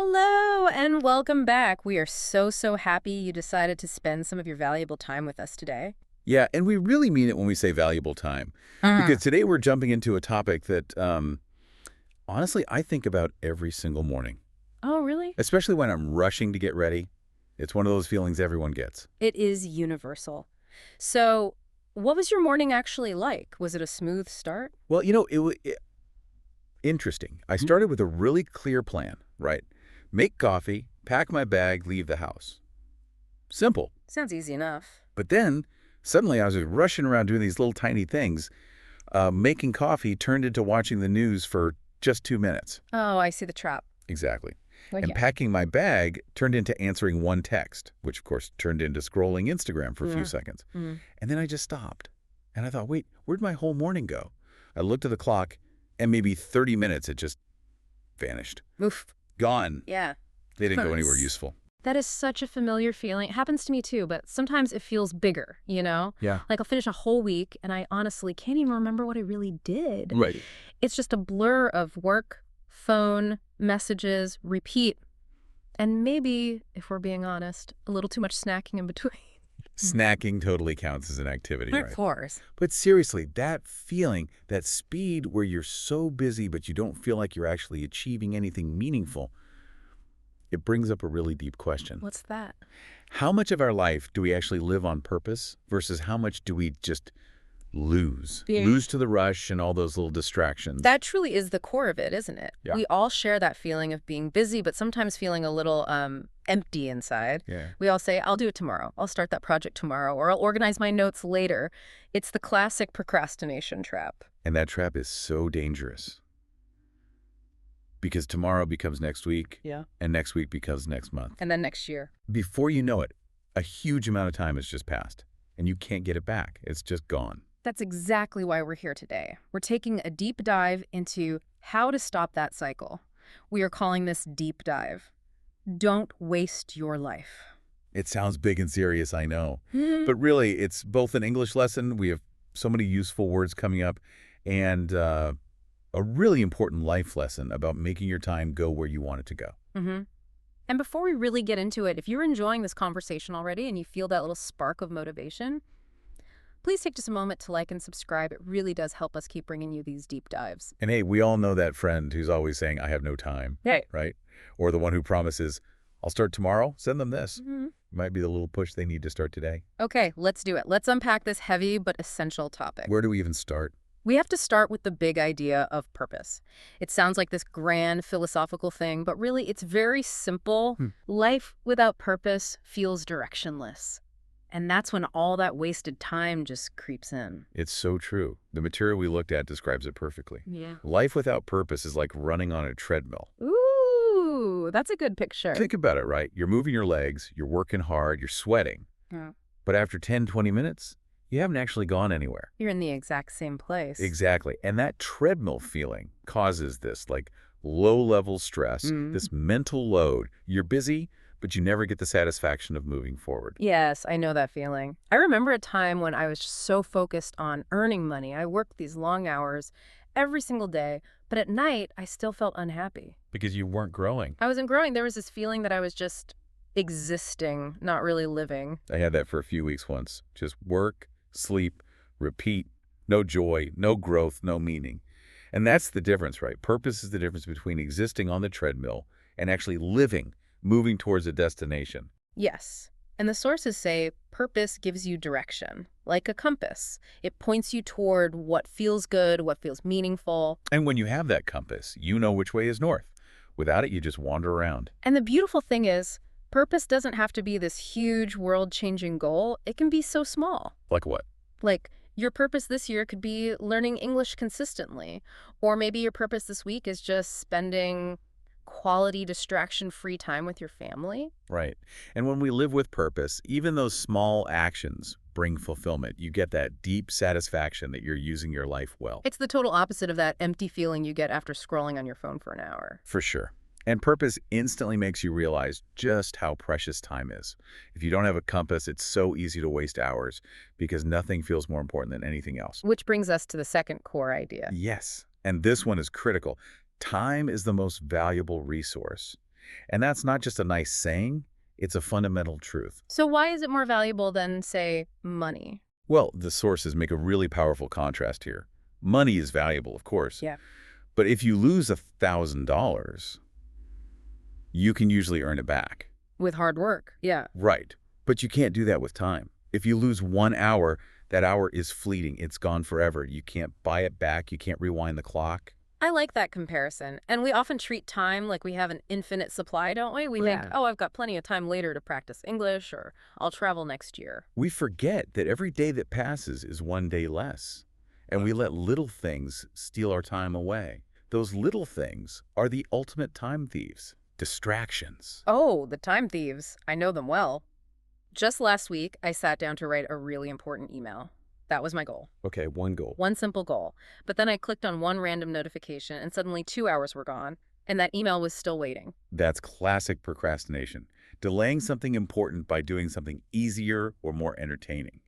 Hello and welcome back. We are so happy you decided to spend some of your valuable time with us today. Yeah, and we really mean it when we say valuable time. Because today we're jumping into a topic that, honestly, I think about every single morning. Oh, really? Especially when I'm rushing to get ready. It's one of those feelings everyone gets. It is universal. So, what was your morning actually like? Was it a smooth start? Well, interesting. I started with a really clear plan, right? Make coffee, pack my bag, leave the house. Simple. Sounds easy enough. But then, suddenly I was rushing around doing these little tiny things. Making coffee turned into watching the news for just 2 minutes. Oh, I see the trap. Exactly. Well, And yeah. packing my bag turned into answering one text, which of course turned into scrolling Instagram for a few seconds. Mm. And then I just stopped. And I thought, wait, where'd my whole morning go? I looked at the clock, and maybe 30 minutes it just vanished. Oof. Gone. Yeah. They didn't go anywhere Nice. useful. That is such a familiar feeling. It happens to me too, but sometimes it feels bigger, you know? Yeah. Like I'll finish a whole week and I honestly can't even remember what I really did. Right. It's just a blur of work, phone, messages, repeat, and maybe, if we're being honest, a little too much snacking in between. Snacking totally counts as an activity, right? Of course. But seriously, that feeling, that speed where you're so busy but you don't feel like you're actually achieving anything meaningful, it brings up a really deep question. What's that? How much of our life do we actually live on purpose versus how much do we just lose? Yeah. Lose to the rush and all those little distractions. That truly is the core of it, isn't it? Yeah. We all share that feeling of being busy, but sometimes feeling a little empty inside. Yeah. We all say, I'll do it tomorrow. I'll start that project tomorrow, or I'll organize my notes later. It's the classic procrastination trap. And that trap is so dangerous. Because tomorrow becomes next week, Yeah. and next week becomes next month. And then next year. Before you know it, a huge amount of time has just passed, and you can't get it back. It's just gone. That's exactly why we're here today. We're taking a deep dive into how to stop that cycle. We are calling this Deep Dive. Don't waste your life. It sounds big and serious, I know. But really, it's both an English lesson, we have so many useful words coming up, and a really important life lesson about making your time go where you want it to go. And before we really get into it, if you're enjoying this conversation already and you feel that little spark of motivation, please take just a moment to like and subscribe. It really does help us keep bringing you these deep dives. And hey, we all know that friend who's always saying, I have no time, Hey. right? Or the one who promises, I'll start tomorrow, send them this. Might be the little push they need to start today. Okay, let's do it. Let's unpack this heavy but essential topic. Where do we even start? We have to start with the big idea of purpose. It sounds like this grand philosophical thing, but really it's very simple. Life without purpose feels directionless. And that's when all that wasted time just creeps in. It's so true. The material we looked at describes it perfectly. Yeah. Life without purpose is like running on a treadmill. Ooh, that's a good picture. Think about it, right? You're moving your legs, you're working hard, you're sweating. Yeah. But after 10, 20 minutes, you haven't actually gone anywhere. You're in the exact same place. Exactly. And that treadmill feeling causes this like low-level stress, this mental load. You're busy, but you never get the satisfaction of moving forward. Yes, I know that feeling. I remember a time when I was just so focused on earning money. I worked these long hours every single day, but at night I still felt unhappy. Because you weren't growing. I wasn't growing. There was this feeling that I was just existing, not really living. I had that for a few weeks once. Just work, sleep, repeat. No joy, no growth, no meaning. And that's the difference, right? Purpose is the difference between existing on the treadmill and actually living, moving towards a destination. Yes. And the sources say purpose gives you direction, like a compass. It points you toward what feels good, what feels meaningful. And when you have that compass, you know which way is north. Without it, you just wander around. And the beautiful thing is, purpose doesn't have to be this huge world-changing goal. It can be so small. Like what? Like, your purpose this year could be learning English consistently. Or maybe your purpose this week is just spending quality, distraction-free time with your family. Right. And when we live with purpose, even those small actions bring fulfillment. You get that deep satisfaction that you're using your life well. It's the total opposite of that empty feeling you get after scrolling on your phone for an hour. For sure. And purpose instantly makes you realize just how precious time is. If you don't have a compass, it's so easy to waste hours because nothing feels more important than anything else. Which brings us to the second core idea. Yes. And this one is critical. Time is the most valuable resource. And that's not just a nice saying, it's a fundamental truth. So why is it more valuable than, say, money? Well, the sources make a really powerful contrast here. Money is valuable, of course. Yeah. But if you lose $1,000, you can usually earn it back. With hard work. Yeah. Right. But you can't do that with time. If you lose 1 hour, that hour is fleeting. It's gone forever. You can't buy it back. You can't rewind the clock. I like that comparison. And we often treat time like we have an infinite supply, don't we? We think, Yeah. oh, I've got plenty of time later to practice English, or I'll travel next year. We forget that every day that passes is one day less. And we let little things steal our time away. Those little things are the ultimate time thieves. Distractions. Oh, the time thieves. I know them well. Just last week, I sat down to write a really important email. That was my goal. Okay, one goal. One simple goal. But then I clicked on one random notification and suddenly 2 hours were gone, and that email was still waiting. That's classic procrastination. Delaying something important by doing something easier or more entertaining.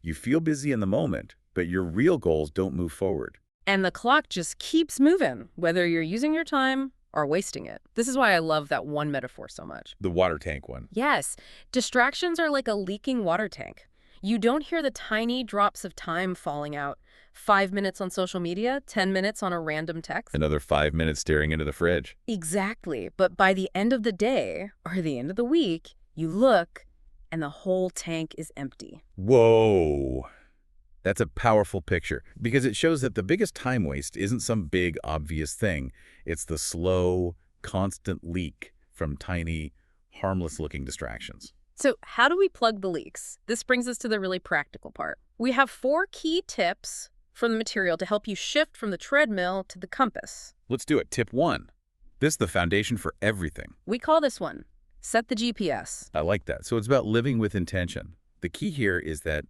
You feel busy in the moment, but your real goals don't move forward. And the clock just keeps moving, whether you're using your time or wasting it. This is why I love that one metaphor so much. The water tank one. Yes, distractions are like a leaking water tank. You don't hear the tiny drops of time falling out. 5 minutes on social media, 10 minutes on a random text. Another 5 minutes staring into the fridge. Exactly. But by the end of the day or the end of the week, you look and the whole tank is empty. Whoa. That's a powerful picture because it shows that the biggest time waste isn't some big, obvious thing. It's the slow, constant leak from tiny, harmless-looking distractions. So how do we plug the leaks? This brings us to the really practical part. We have 4 key tips from the material to help you shift from the treadmill to the compass. Let's do it. Tip 1. This is the foundation for everything. We call this one, set the GPS. I like that. So it's about living with intention. The key here is that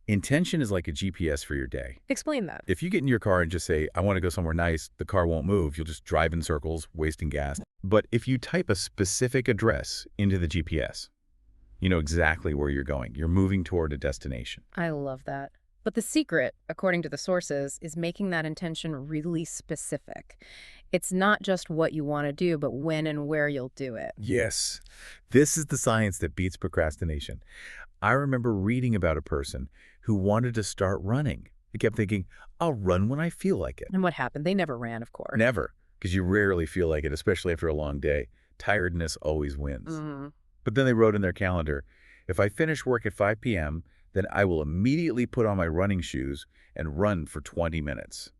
intention is like a GPS for your day. Explain that. If you get in your car and just say, I want to go somewhere nice, the car won't move. You'll just drive in circles, wasting gas. But if you type a specific address into the GPS, you know exactly where you're going. You're moving toward a destination. I love that. But the secret, according to the sources, is making that intention really specific. It's not just what you want to do, but when and where you'll do it. Yes. This is the science that beats procrastination. I remember reading about a person who wanted to start running. He kept thinking, I'll run when I feel like it. And what happened? They never ran, of course. Never, because you rarely feel like it, especially after a long day. Tiredness always wins. Mm-hmm. But then they wrote in their calendar, if I finish work at 5 p.m., then I will immediately put on my running shoes and run for 20 minutes.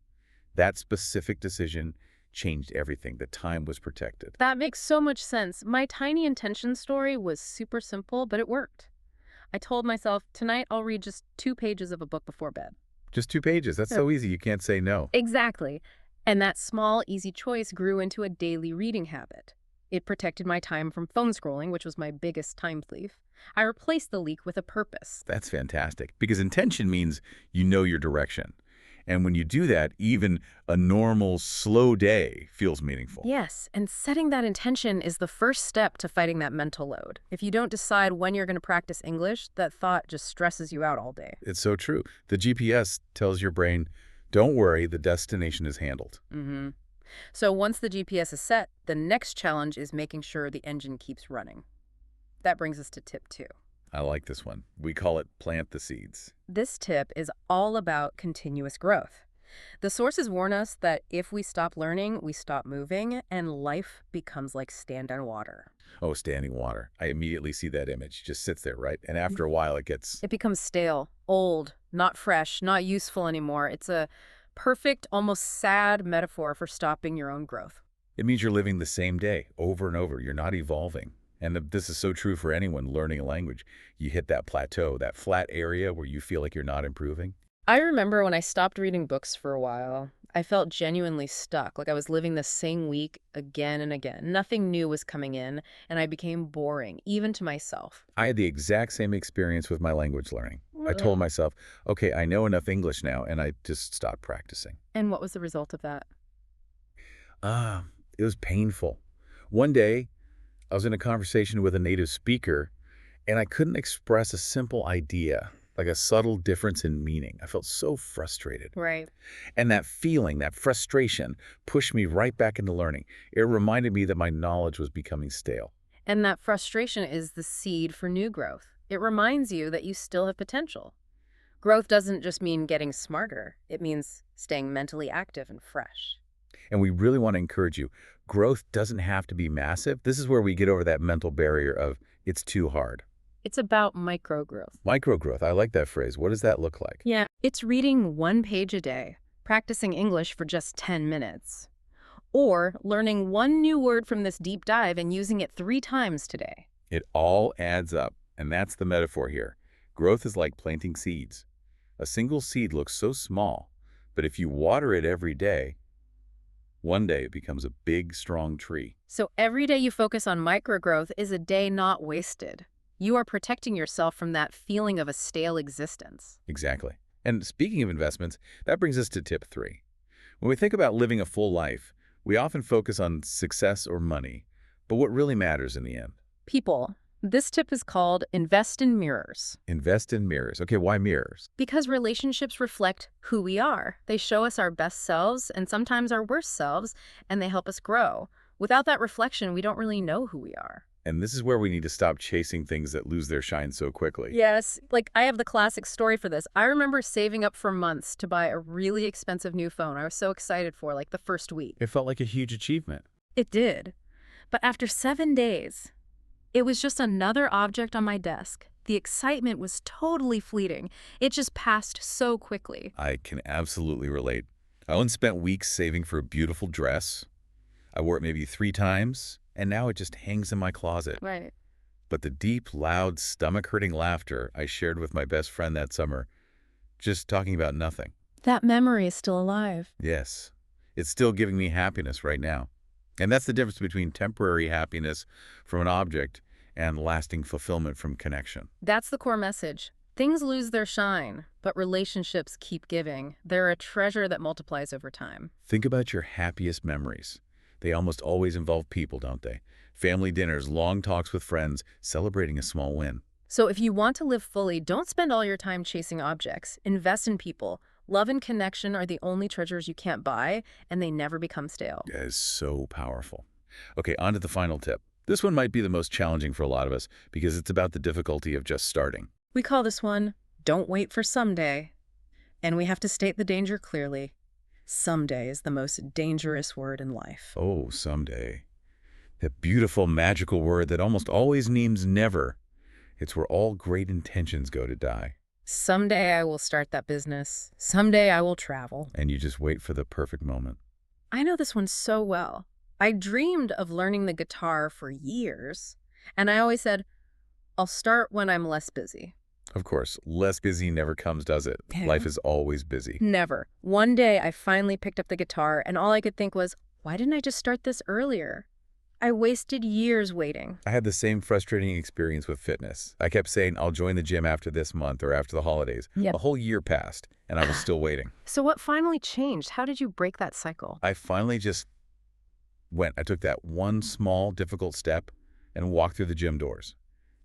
That specific decision changed everything. The time was protected. That makes so much sense. My tiny intention story was super simple, but it worked. I told myself, tonight I'll read just 2 pages of a book before bed. Just 2 pages. That's so easy. You can't say no. Exactly. And that small, easy choice grew into a daily reading habit. It protected my time from phone scrolling, which was my biggest time thief. I replaced the leak with a purpose. That's fantastic, because intention means you know your direction. And when you do that, even a normal, slow day feels meaningful. Yes, and setting that intention is the first step to fighting that mental load. If you don't decide when you're going to practice English, that thought just stresses you out all day. It's so true. The GPS tells your brain, don't worry, the destination is handled. Mm-hmm. So once the GPS is set, the next challenge is making sure the engine keeps running. That brings us to tip 2. I like this one. We call it plant the seeds. This tip is all about continuous growth. The sources warn us that if we stop learning, we stop moving, and life becomes like standing water. Oh, standing water. I immediately see that image. Just sits there, right? And after a while, it gets... It becomes stale, old, not fresh, not useful anymore. It's a perfect, almost sad metaphor for stopping your own growth. It means you're living the same day over and over. You're not evolving. And this is so true for anyone learning a language. You hit that plateau, that flat area where you feel like you're not improving. I remember when I stopped reading books for a while, I felt genuinely stuck, like I was living the same week again and again. Nothing new was coming in, and I became boring, even to myself. I had the exact same experience with my language learning. I told myself, okay, I know enough English now, and I just stopped practicing. And what was the result of that? It was painful. One day, I was in a conversation with a native speaker, and I couldn't express a simple idea. like a subtle difference in meaning. I felt so frustrated. Right. And that feeling, that frustration, pushed me right back into learning. It reminded me that my knowledge was becoming stale. And that frustration is the seed for new growth. It reminds you that you still have potential. Growth doesn't just mean getting smarter. It means staying mentally active and fresh. And we really want to encourage you. Growth doesn't have to be massive. This is where we get over that mental barrier of it's too hard. It's about micro growth. Microgrowth, I like that phrase. What does that look like? Yeah, it's reading 1 page a day, practicing English for just 10 minutes, or learning one new word from this deep dive and using it 3 times today. It all adds up, and that's the metaphor here. Growth is like planting seeds. A single seed looks so small, but if you water it every day, one day it becomes a big, strong tree. So every day you focus on microgrowth is a day not wasted. You are protecting yourself from that feeling of a stale existence. Exactly. And speaking of investments, that brings us to tip 3. When we think about living a full life, we often focus on success or money, but what really matters in the end? People, this tip is called invest in mirrors. Invest in mirrors. Okay, why mirrors? Because relationships reflect who we are. They show us our best selves and sometimes our worst selves, and they help us grow. Without that reflection, we don't really know who we are. And this is where we need to stop chasing things that lose their shine so quickly. Yes, like I have the classic story for this. I remember saving up for months to buy a really expensive new phone. I was so excited for like the first week. It felt like a huge achievement. It did. But after 7 days, it was just another object on my desk. The excitement was totally fleeting. It just passed so quickly. I can absolutely relate. I once spent weeks saving for a beautiful dress. I wore it maybe 3 times, and now it just hangs in my closet. Right. But the deep, loud, stomach-hurting laughter I shared with my best friend that summer, just talking about nothing. That memory is still alive. Yes, it's still giving me happiness right now. And that's the difference between temporary happiness from an object and lasting fulfillment from connection. That's the core message. Things lose their shine, but relationships keep giving. They're a treasure that multiplies over time. Think about your happiest memories. They almost always involve people, don't they? Family dinners, long talks with friends, celebrating a small win. So if you want to live fully, don't spend all your time chasing objects. Invest in people. Love and connection are the only treasures you can't buy, and they never become stale. That is so powerful. Okay, on to the final tip. This one might be the most challenging for a lot of us because it's about the difficulty of just starting. We call this one, don't wait for someday. And we have to state the danger clearly. Someday is the most dangerous word in life. Oh, someday. That beautiful, magical word that almost always means never. It's where all great intentions go to die. Someday I will start that business. Someday I will travel. And you just wait for the perfect moment. I know this one so well. I dreamed of learning the guitar for years, and I always said, I'll start when I'm less busy. Of course, less busy never comes, does it? Life is always busy. Never. One day I finally picked up the guitar, and all I could think was, why didn't I just start this earlier? I wasted years waiting. I had the same frustrating experience with fitness. I kept saying, I'll join the gym after this month or after the holidays. Yep. A whole year passed, and I was still waiting. So what finally changed? How did you break that cycle? I finally just went. I took that one small, difficult step and walked through the gym doors.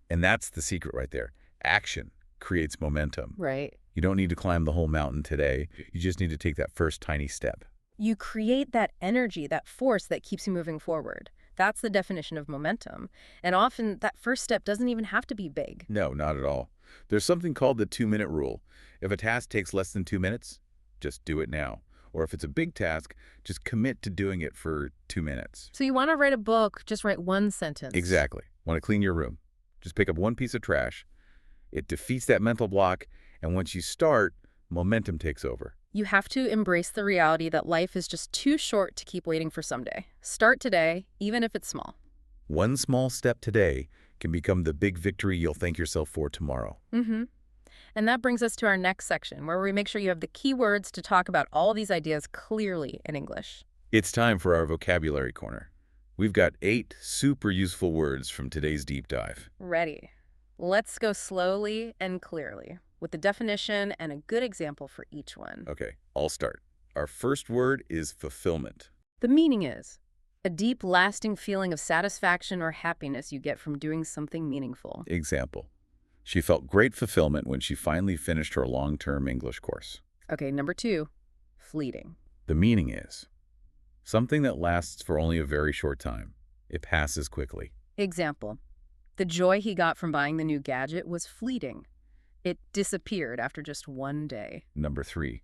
And that's the secret right there. Action creates momentum. Right. You don't need to climb the whole mountain today. You just need to take that first tiny step. You create that energy, that force that keeps you moving forward. That's the definition of momentum. And often that first step doesn't even have to be big. No, not at all. There's something called the 2-minute rule. If a task takes less than 2 minutes, just do it now. Or if it's a big task, just commit to doing it for 2 minutes. So you want to write a book, just write one sentence. Exactly. Want to clean your room? Just pick up one piece of trash. It defeats that mental block, and once you start, momentum takes over. You have to embrace the reality that life is just too short to keep waiting for someday. Start today, even if it's small. One small step today can become the big victory you'll thank yourself for tomorrow. And that brings us to our next section, where we make sure you have the key words to talk about all these ideas clearly in English. It's time for our vocabulary corner. We've got 8 super useful words from today's deep dive. Ready. Let's go slowly and clearly, with the definition and a good example for each one. Okay, I'll start. Our first word is fulfillment. The meaning is a deep, lasting feeling of satisfaction or happiness you get from doing something meaningful. Example. She felt great fulfillment when she finally finished her long-term English course. Okay, number 2, fleeting. The meaning is something that lasts for only a very short time. It passes quickly. Example, the joy he got from buying the new gadget was fleeting. It disappeared after just one day. Number 3,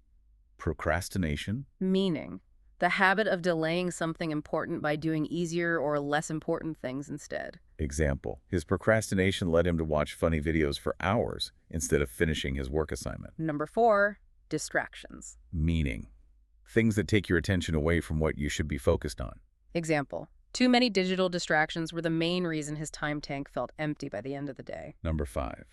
procrastination. Meaning, the habit of delaying something important by doing easier or less important things instead. Example, his procrastination led him to watch funny videos for hours instead of finishing his work assignment. Number 4, distractions. Meaning, things that take your attention away from what you should be focused on. Example, too many digital distractions were the main reason his time tank felt empty by the end of the day. Number 5,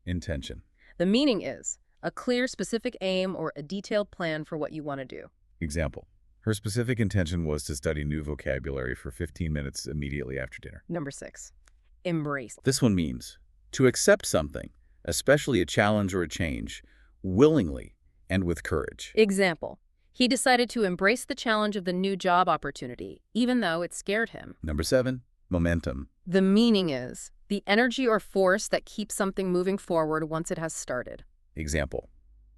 intention. The meaning is a clear, specific aim or a detailed plan for what you want to do. Example, her specific intention was to study new vocabulary for 15 minutes immediately after dinner. Number 6, embrace. This one means to accept something, especially a challenge or a change, willingly and with courage. Example, he decided to embrace the challenge of the new job opportunity, even though it scared him. Number 7, momentum. The meaning is the energy or force that keeps something moving forward once it has started. Example,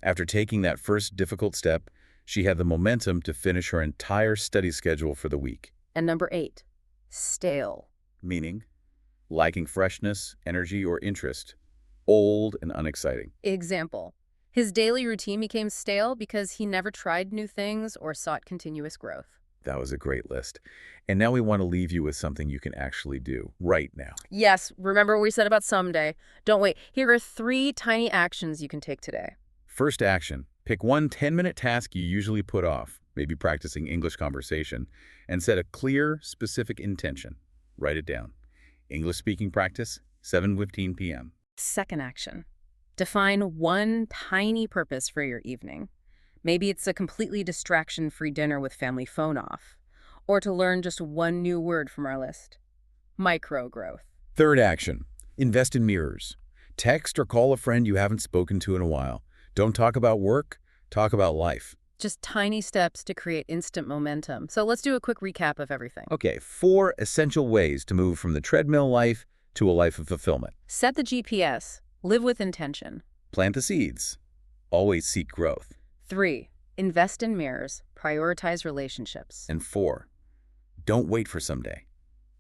after taking that first difficult step, she had the momentum to finish her entire study schedule for the week. And number 8, stale. Meaning, lacking freshness, energy, or interest, old and unexciting. Example, his daily routine became stale because he never tried new things or sought continuous growth. That was a great list. And now we want to leave you with something you can actually do right now. Yes, remember what we said about someday. Don't wait. Here are 3 tiny actions you can take today. First action, pick one 10-minute task you usually put off, maybe practicing English conversation, and set a clear, specific intention. Write it down. English speaking practice, 7:15 p.m. Second action, define one tiny purpose for your evening. Maybe it's a completely distraction-free dinner with family phone off, or to learn just one new word from our list. Micro growth. Third action, invest in mirrors. Text or call a friend you haven't spoken to in a while. Don't talk about work, talk about life. Just tiny steps to create instant momentum. So let's do a quick recap of everything. Okay, 4 essential ways to move from the treadmill life to a life of fulfillment. Set the GPS. Live with intention. Plant the seeds. Always seek growth. 3, invest in mirrors. Prioritize relationships. And 4, don't wait for someday.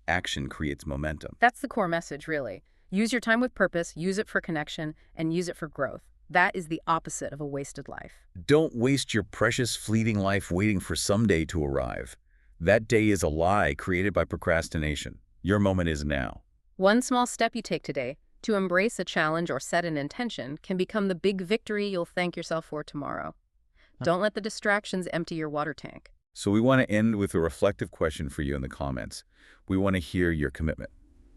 Action creates momentum. That's the core message, really. Use your time with purpose, use it for connection, and use it for growth. That is the opposite of a wasted life. Don't waste your precious fleeting life waiting for someday to arrive. That day is a lie created by procrastination. Your moment is now. One small step you take today to embrace a challenge or set an intention can become the big victory you'll thank yourself for tomorrow. Don't let the distractions empty your water tank. So we want to end with a reflective question for you in the comments. We want to hear your commitment.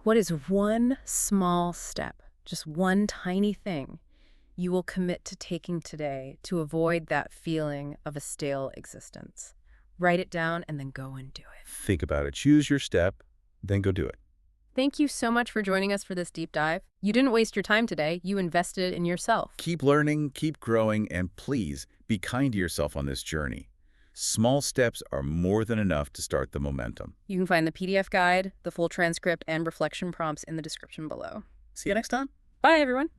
What is one small step, just one tiny thing, you will commit to taking today to avoid that feeling of a stale existence? Write it down and then go and do it. Think about it. Choose your step, then go do it. Thank you so much for joining us for this deep dive. You didn't waste your time today. You invested in yourself. Keep learning, keep growing, and please be kind to yourself on this journey. Small steps are more than enough to start the momentum. You can find the PDF guide, the full transcript, and reflection prompts in the description below. See you next time. Bye, everyone.